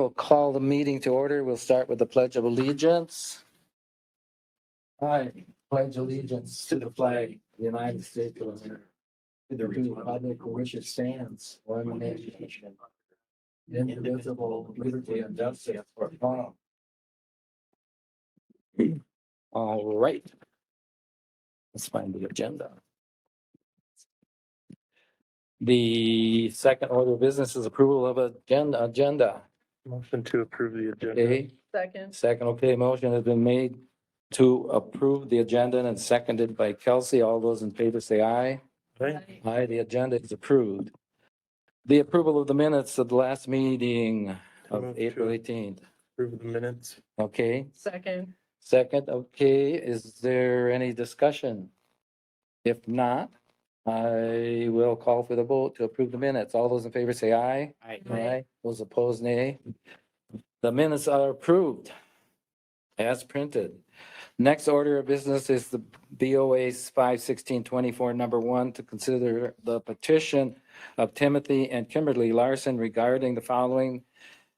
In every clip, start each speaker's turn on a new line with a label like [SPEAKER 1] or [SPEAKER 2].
[SPEAKER 1] We'll call the meeting to order. We'll start with the Pledge of Allegiance. I pledge allegiance to the flag of the United States of America, to the republic for which it stands, one nation, indivisible, with liberty and justice for all. All right. Let's find the agenda. The second order of business is approval of agenda.
[SPEAKER 2] Motion to approve the agenda.
[SPEAKER 1] Okay,
[SPEAKER 3] Second.
[SPEAKER 1] okay, motion has been made to approve the agenda and seconded by Kelsey. All those in favor say aye.
[SPEAKER 2] Aye.
[SPEAKER 1] Aye, the agenda is approved. The approval of the minutes of the last meeting of
[SPEAKER 2] Move
[SPEAKER 1] April
[SPEAKER 2] to
[SPEAKER 1] 18th.
[SPEAKER 2] approve the minutes.
[SPEAKER 1] Okay,
[SPEAKER 3] Second.
[SPEAKER 1] second, okay, is there any discussion? If not, I will call for the vote to approve the minutes. All those in favor say aye.
[SPEAKER 3] Aye.
[SPEAKER 1] Those opposed, nay. The minutes are approved as printed. Next order of business is the BOA 51624, number 1, to consider the petition of Timothy and Kimberly Larson regarding the following: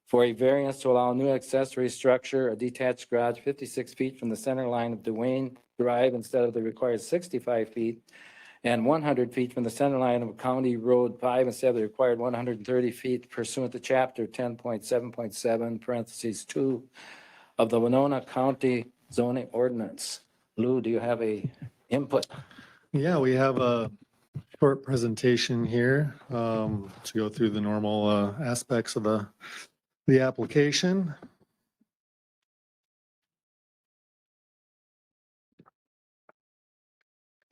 [SPEAKER 1] for a variance to allow new accessory structure, a detached garage 56 feet from the center line of Duane Drive instead of the required 65 feet, and 100 feet from the center line of County Road 5 instead of the required 130 feet pursuant to Chapter 10.7.7, parentheses 2 of the Winona County zoning ordinance. Lou, do you have a input?
[SPEAKER 4] Yeah, we have a short presentation here to go through the normal aspects of the application.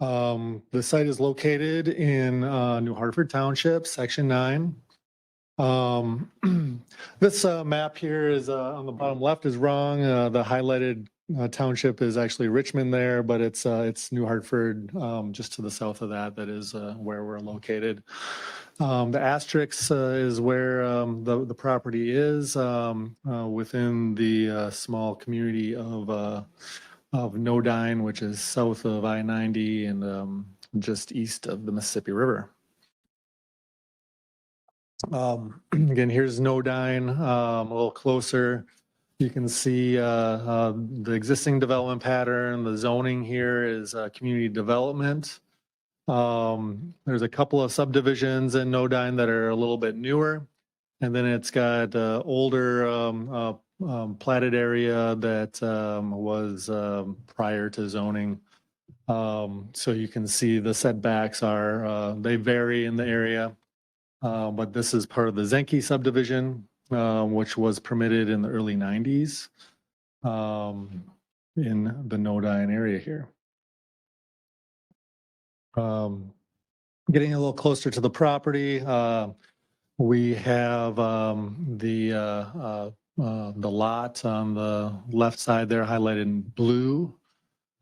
[SPEAKER 4] The site is located in New Hartford Township, Section 9. This map here is on the bottom left is wrong. The highlighted township is actually Richmond there, but it's New Hartford just to the south of that. That is where we're located. The asterisk is where the property is within the small community of Nodine, which is south of I-90 and just east of the Mississippi River. Again, here's Nodine, a little closer. You can see the existing development pattern. The zoning here is community development. There's a couple of subdivisions in Nodine that are a little bit newer. And then it's got older platted area that was prior to zoning. So you can see the setbacks are, they vary in the area. But this is part of the Zenke subdivision, which was permitted in the early 90s in the Nodine area here. Getting a little closer to the property, we have the lot on the left side there highlighted in blue.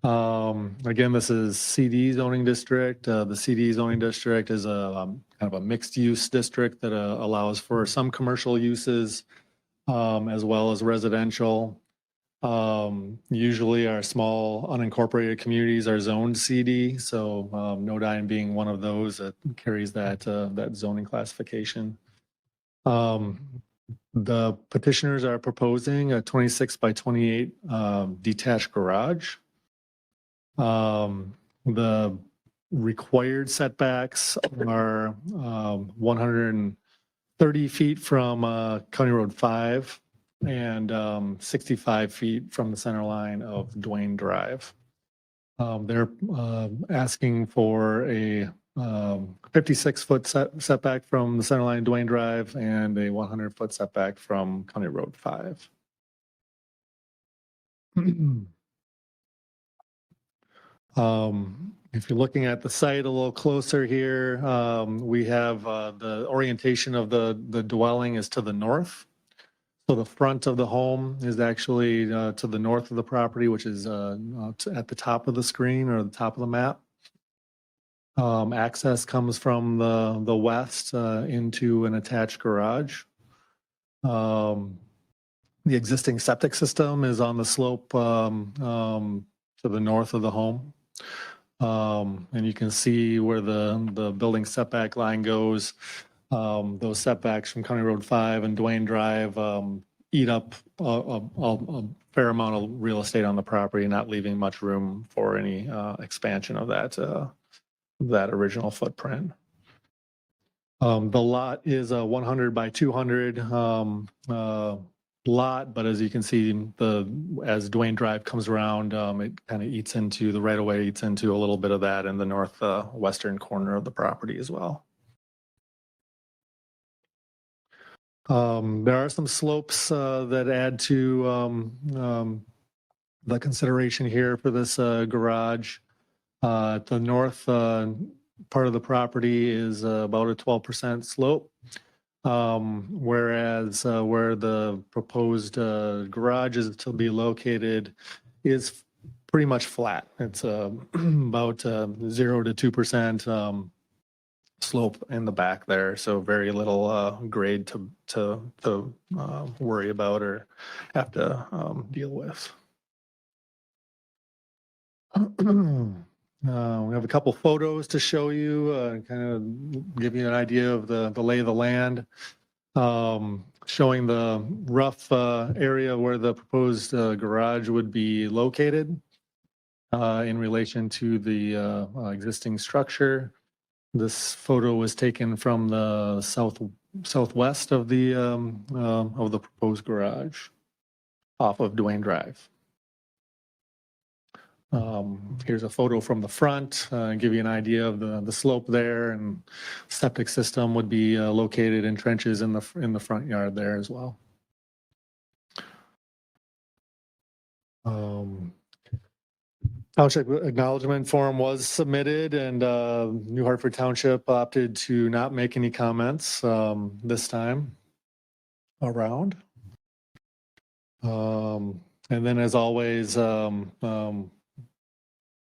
[SPEAKER 4] Again, this is CD zoning district. The CD zoning district is a kind of a mixed use district that allows for some commercial uses as well as residential. Usually our small unincorporated communities are zoned CD, so Nodine being one of those that carries that zoning classification. The petitioners are proposing a 26 by 28 detached garage. The required setbacks are 130 feet from County Road 5 and 65 feet from the center line of Duane Drive. They're asking for a 56-foot setback from the center line of Duane Drive and a 100-foot setback from County Road 5. If you're looking at the site a little closer here, we have the orientation of the dwelling is to the north. So the front of the home is actually to the north of the property, which is at the top of the screen or the top of the map. Access comes from the west into an attached garage. The existing septic system is on the slope to the north of the home. And you can see where the building setback line goes. Those setbacks from County Road 5 and Duane Drive eat up a fair amount of real estate on the property, not leaving much room for any expansion of that original footprint. The lot is a 100 by 200 lot, but as you can see, as Duane Drive comes around, it kind of eats into the right of way, eats into a little bit of that in the northwestern corner of the property as well. There are some slopes that add to the consideration here for this garage. The north part of the property is about a 12% slope, whereas where the proposed garage is to be located is pretty much flat. It's about 0 to 2% slope in the back there, so very little grade to worry about or have to deal with. We have a couple photos to show you, kind of give you an idea of the lay of the land, showing the rough area where the proposed garage would be located in relation to the existing structure. This photo was taken from the southwest of the proposed garage off of Duane Drive. Here's a photo from the front, give you an idea of the slope there, and septic system would be located in trenches in the front yard there as well. Township acknowledgement form was submitted, and New Hartford Township opted to not make any comments this time around. And then, as always,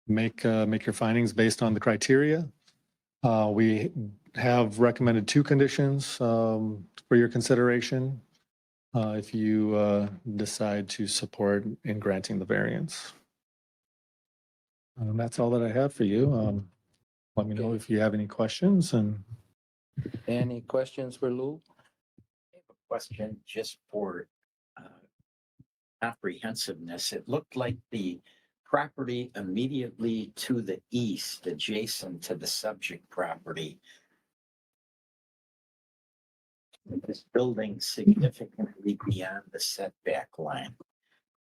[SPEAKER 4] make your findings based on the criteria. We have recommended 2 conditions for your consideration if you decide to support in granting the variance. That's all that I have for you. Let me know if you have any questions. And
[SPEAKER 1] Any questions for Lou?
[SPEAKER 3] I have a question just for comprehensiveness. It looked like the property immediately to the east, adjacent to the subject property, this building significantly beyond the setback line.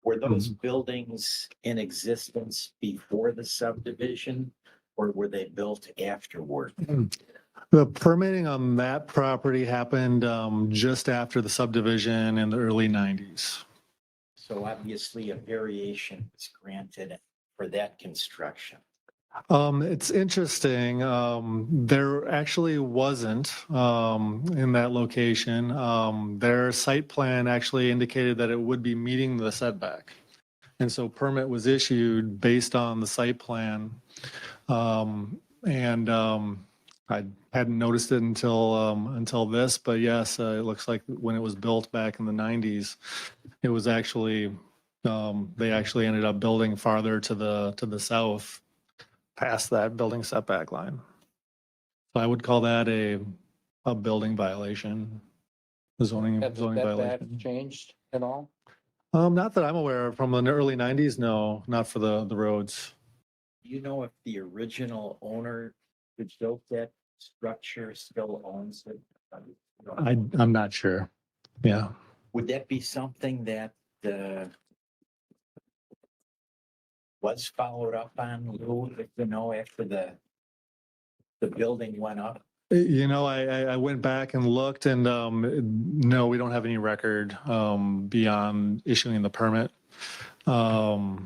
[SPEAKER 3] Were those buildings in existence before the subdivision, or were they built afterward?
[SPEAKER 4] The permitting on that property happened just after the subdivision in the early 90s.
[SPEAKER 3] So obviously a variation was granted for that construction.
[SPEAKER 4] It's interesting. There actually wasn't in that location. Their site plan actually indicated that it would be meeting the setback. And so permit was issued based on the site plan. I hadn't noticed it until this, but yes, it looks like when it was built back in the 90s, it was actually, they actually ended up building farther to the south past that building setback line. So I would call that a building violation, a zoning
[SPEAKER 1] Have the
[SPEAKER 4] violation.
[SPEAKER 1] setback changed at all?
[SPEAKER 4] Not that I'm aware of. From the early 90s, no, not for the roads.
[SPEAKER 3] Do you know if the original owner who built that structure still owns it?
[SPEAKER 4] I'm not sure. Yeah.
[SPEAKER 3] Would that be something that was followed up on, Lou, if you know, after the building went up?
[SPEAKER 4] You know, I went back and looked, and no, we don't have any record beyond issuing the permit.
[SPEAKER 3] So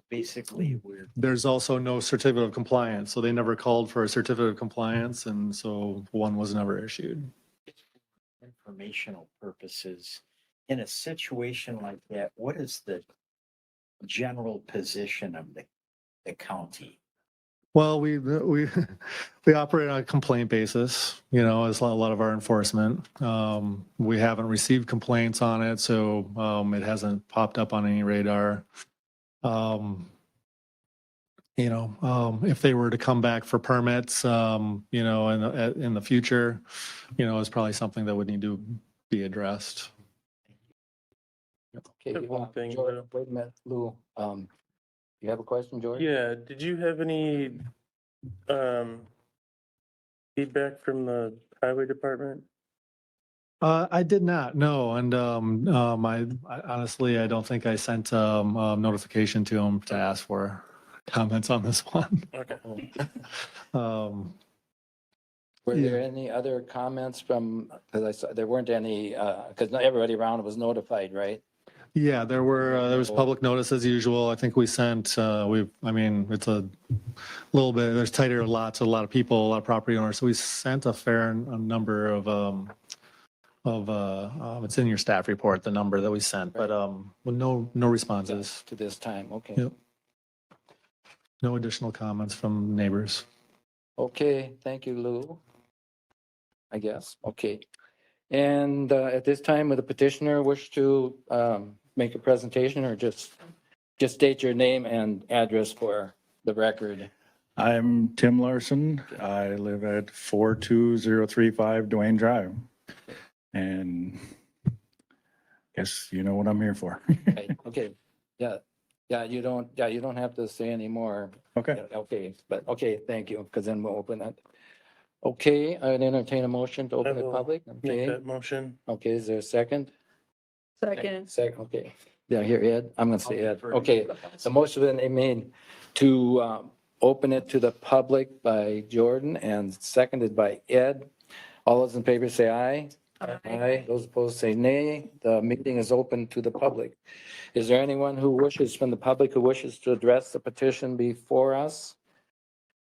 [SPEAKER 3] basically,
[SPEAKER 4] There's also no certificate of compliance, so they never called for a certificate of compliance, and so one was never issued.
[SPEAKER 3] informational purposes, in a situation like that, what is the general position of the county?
[SPEAKER 4] Well, we operate on a complaint basis, you know, as a lot of our enforcement. We haven't received complaints on it, so it hasn't popped up on any radar. You know, if they were to come back for permits, you know, in the future, you know, it's probably something that would need to be addressed.
[SPEAKER 1] Okay,
[SPEAKER 2] Have one thing,
[SPEAKER 1] George,
[SPEAKER 2] Lou.
[SPEAKER 1] wait a minute, Lou, you have a question, George?
[SPEAKER 2] Yeah, did you have any, feedback from the highway department?
[SPEAKER 4] I did not, no, and I honestly, I don't think I sent notification to him to ask for comments on this one.
[SPEAKER 2] Okay.
[SPEAKER 4] Um,
[SPEAKER 1] Were
[SPEAKER 4] Yeah.
[SPEAKER 1] there any other comments from, because I saw, there weren't any, because not everybody around was notified, right?
[SPEAKER 4] Yeah, there was public notice as usual. I think we sent, I mean, it's a little bit, there's tighter lots, a lot of people, a lot of property owners. So we sent a fair number it's in your staff report, the number that we sent, but with no responses,
[SPEAKER 1] To this time, okay.
[SPEAKER 4] Yep. No additional comments from neighbors.
[SPEAKER 1] Okay, thank you, Lou. I guess, okay. And at this time, would the petitioner wish to make a presentation or just state your name and address for the record?
[SPEAKER 5] I'm Tim Larson. I live at 42035 Duane Drive. And guess you know what I'm here for.
[SPEAKER 1] Right, okay, yeah, you don't have to say any more.
[SPEAKER 5] Okay.
[SPEAKER 1] Okay, but, okay, thank you, because then we'll open it. Okay, I'd entertain a motion to open
[SPEAKER 2] I
[SPEAKER 1] the
[SPEAKER 2] will
[SPEAKER 1] public.
[SPEAKER 2] Make
[SPEAKER 1] Okay,
[SPEAKER 2] that motion.
[SPEAKER 1] okay, is there a second?
[SPEAKER 6] Second.
[SPEAKER 1] Second, okay. Yeah, here, Ed, I'm gonna say Ed. Okay, the motion been made to open it to the public by Jordan and seconded by Ed. All those in favor say aye. Aye. Those opposed say nay. The meeting is open to the public. Is there anyone who wishes, from the public, who wishes to address the petition before us?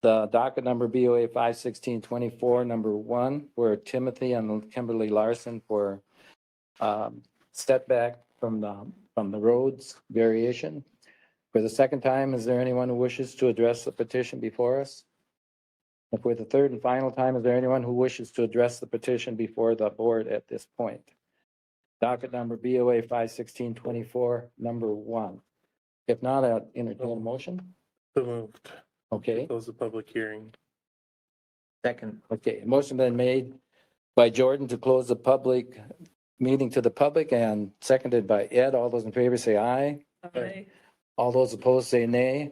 [SPEAKER 1] The docket number BOA 51624, number 1, for Timothy and Kimberly Larson for setback from the roads variation. For the second time, is there anyone who wishes to address the petition before us? And for the third and final time, is there anyone who wishes to address the petition before the board at this point? Docket number BOA 51624, number 1. If not, I'll entertain a motion.
[SPEAKER 2] So moved.
[SPEAKER 1] Okay,
[SPEAKER 2] Close the public hearing.
[SPEAKER 3] Second,
[SPEAKER 1] okay. Motion been made by Jordan to close the public meeting to the public and seconded by Ed. All those in favor say aye.
[SPEAKER 6] Aye.
[SPEAKER 1] All those opposed say nay.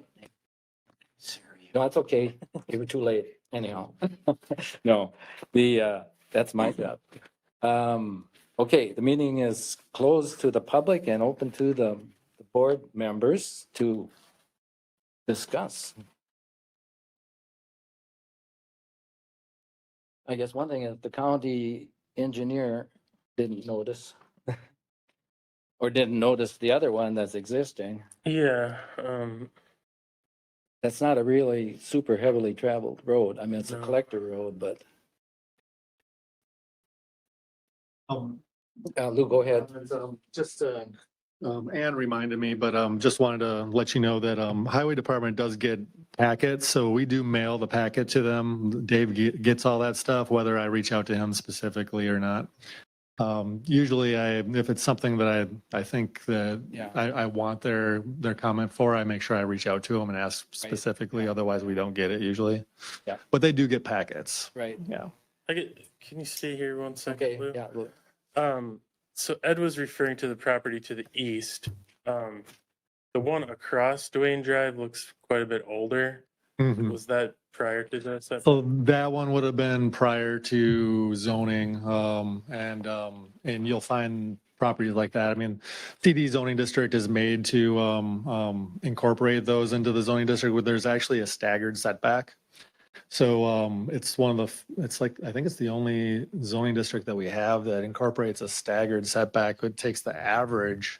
[SPEAKER 3] serious.
[SPEAKER 1] No, that's okay. You were too late anyhow. No, that's my job. Okay, the meeting is closed to the public and open to the board members to discuss. I guess one thing is the county engineer didn't notice or didn't notice the other one that's existing.
[SPEAKER 2] Yeah,
[SPEAKER 1] That's not a really super heavily traveled road. I mean, it's a
[SPEAKER 2] No.
[SPEAKER 1] collector road, but
[SPEAKER 4] Um,
[SPEAKER 1] Lou, go ahead.
[SPEAKER 4] Just, Ann reminded me, but just wanted to let you know that Highway Department does get packets, so we do mail the packet to them. Dave gets all that stuff, whether I reach out to him specifically or not. Usually if it's something that I think that
[SPEAKER 1] Yeah.
[SPEAKER 4] I want their comment for, I make sure I reach out to them and ask specifically, otherwise we don't get it usually.
[SPEAKER 1] Yeah.
[SPEAKER 4] But they do get packets,
[SPEAKER 1] Right.
[SPEAKER 4] yeah.
[SPEAKER 2] can you stay here one second,
[SPEAKER 1] Okay,
[SPEAKER 2] Lou?
[SPEAKER 1] yeah, Lou.
[SPEAKER 2] So Ed was referring to the property to the east. The one across Duane Drive looks quite a bit older.
[SPEAKER 4] Mhm.
[SPEAKER 2] Was that prior to this?
[SPEAKER 4] So that one would have been prior to zoning, and you'll find properties like that. I mean, CD zoning district is made to incorporate those into the zoning district where there's actually a staggered setback. So it's one of it's like, I think it's the only zoning district that we have that incorporates a staggered setback. It takes the average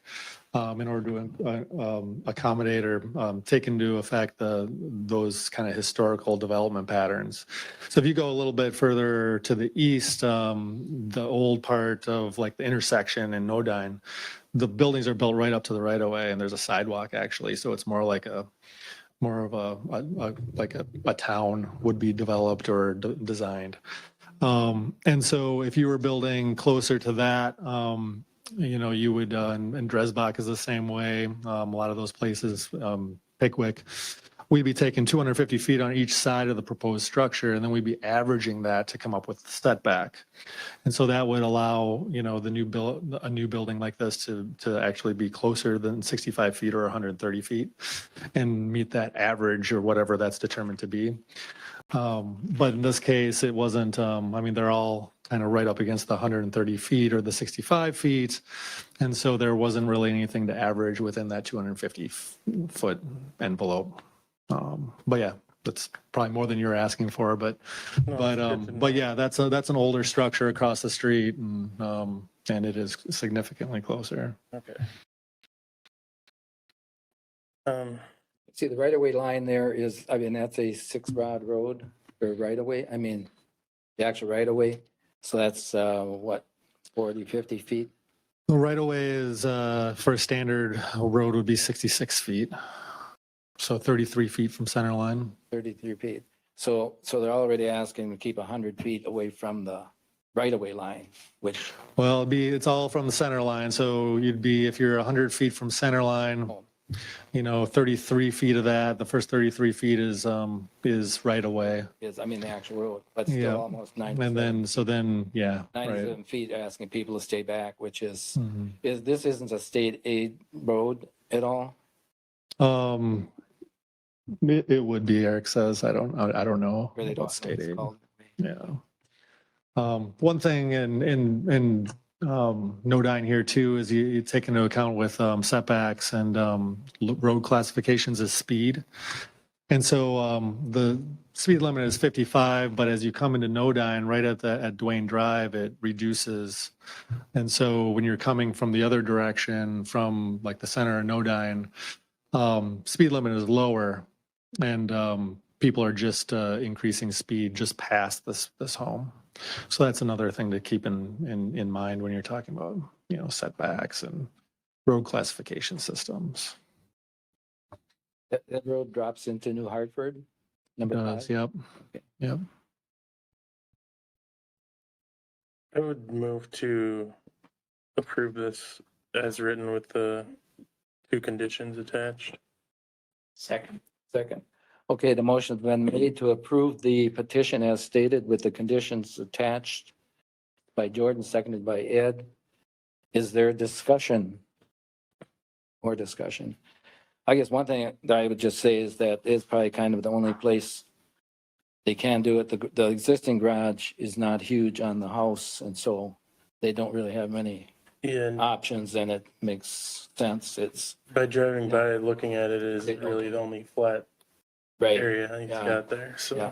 [SPEAKER 4] in order to accommodate or take into effect those kind of historical development patterns. So if you go a little bit further to the east, the old part of like the intersection in Nodine, the buildings are built right up to the right of way, and there's a sidewalk actually. So it's more of a town would be developed or designed. And so if you were building closer to that, you would, and Dresbach is the same way. A lot of those places, Pickwick, we'd be taking 250 feet on each side of the proposed structure, and then we'd be averaging that to come up with the setback. And so that would allow, the a new building like this to actually be closer than 65 feet or 130 feet and meet that average or whatever that's determined to be. But in this case, it wasn't, they're all kind of right up against the 130 feet or the 65 feet. And so there wasn't really anything to average within that 250 foot envelope. But yeah, that's probably more than you're asking for, but yeah, that's an older structure across the street and it is significantly closer.
[SPEAKER 2] Okay.
[SPEAKER 1] See, the right-of-way line there is, that's a 6-rod road or right-of-way. The actual right-of-way. So that's, 40, 50 feet?
[SPEAKER 4] The right of way is, for a standard road would be 66 feet. So 33 feet from center line.
[SPEAKER 1] 33 feet. So they're already asking to keep 100 feet away from the right-of-way line, which,
[SPEAKER 4] Well, it's all from the center line. So you'd be, if you're 100 feet from center line, 33 feet of that, the first 33 feet is right away.
[SPEAKER 1] is, the actual road, but
[SPEAKER 4] Yeah.
[SPEAKER 1] still almost 97.
[SPEAKER 4] Yeah,
[SPEAKER 1] 97
[SPEAKER 4] right.
[SPEAKER 1] feet asking people to stay back, which is,
[SPEAKER 4] Mhm.
[SPEAKER 1] this isn't a state aid road at all?
[SPEAKER 4] It would be, Eric says, I don't know
[SPEAKER 1] Or they don't know
[SPEAKER 4] about state
[SPEAKER 1] what it's
[SPEAKER 4] aid.
[SPEAKER 1] called?
[SPEAKER 4] Yeah. One thing in Nodine here too is you take into account with setbacks and road classifications as speed. And so the speed limit is 55, but as you come into Nodine, right at Duane Drive, it reduces. And so when you're coming from the other direction, from like the center of Nodine, speed limit is lower, and people are just increasing speed just past this home. So that's another thing to keep in mind when you're talking about, setbacks and road classification systems.
[SPEAKER 1] That road drops into New Hartford, number
[SPEAKER 4] Does,
[SPEAKER 1] 5?
[SPEAKER 4] yep.
[SPEAKER 1] Okay.
[SPEAKER 4] Yep.
[SPEAKER 2] I would move to approve this as written with the 2 conditions attached.
[SPEAKER 3] Second.
[SPEAKER 1] Second. Okay, the motion's been made to approve the petition as stated with the conditions attached by Jordan, seconded by Ed. Is there discussion? Or discussion? I guess one thing that I would just say is that it's probably kind of the only place they can do it. The existing garage is not huge on the house, and so they don't really have many
[SPEAKER 2] Yeah, and
[SPEAKER 1] options, and it makes sense. It's
[SPEAKER 2] by driving by, looking at it, it isn't really the only flat
[SPEAKER 1] right.
[SPEAKER 2] area he's
[SPEAKER 1] Yeah.
[SPEAKER 2] got there, so.
[SPEAKER 1] Yeah.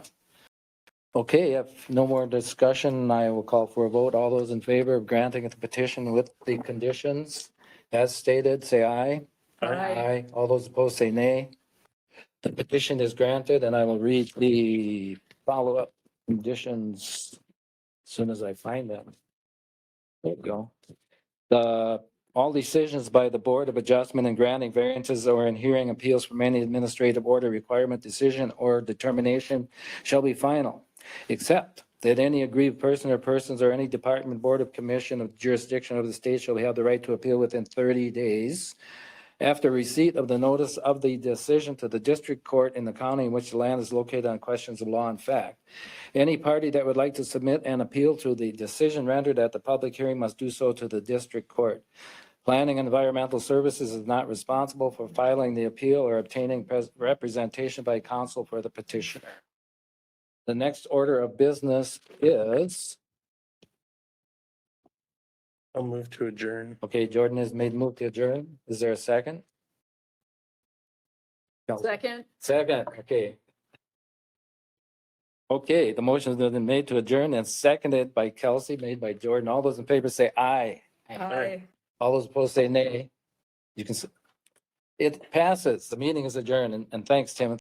[SPEAKER 1] Okay, if no more discussion, I will call for a vote. All those in favor of granting the petition with the conditions as stated, say aye. Aye. All those opposed say nay. The petition is granted, and I will read the follow-up conditions as soon as I find them. There you go. All decisions by the Board of Adjustment and granting variances or in hearing appeals from any administrative order, requirement, decision, or determination shall be final, except that any aggrieved person or persons or any department, board of commission of jurisdiction of the state shall have the right to appeal within 30 days after receipt of the notice of the decision to the district court in the county in which the land is located on questions of law and fact. Any party that would like to submit an appeal to the decision rendered at the public hearing must do so to the district court. Planning and Environmental Services is not responsible for filing the appeal or obtaining representation by counsel for the petitioner. The next order of business is,
[SPEAKER 2] I'll move to adjourn.
[SPEAKER 1] okay, Jordan has made move to adjourn. Is there a second?
[SPEAKER 6] Second.
[SPEAKER 1] Second, okay. Okay, the motion has been made to adjourn and seconded by Kelsey, made by Jordan. All those in favor say aye.
[SPEAKER 6] Aye.
[SPEAKER 1] All those opposed say nay. You can, it passes. The meeting is adjourned, and thanks, Tim.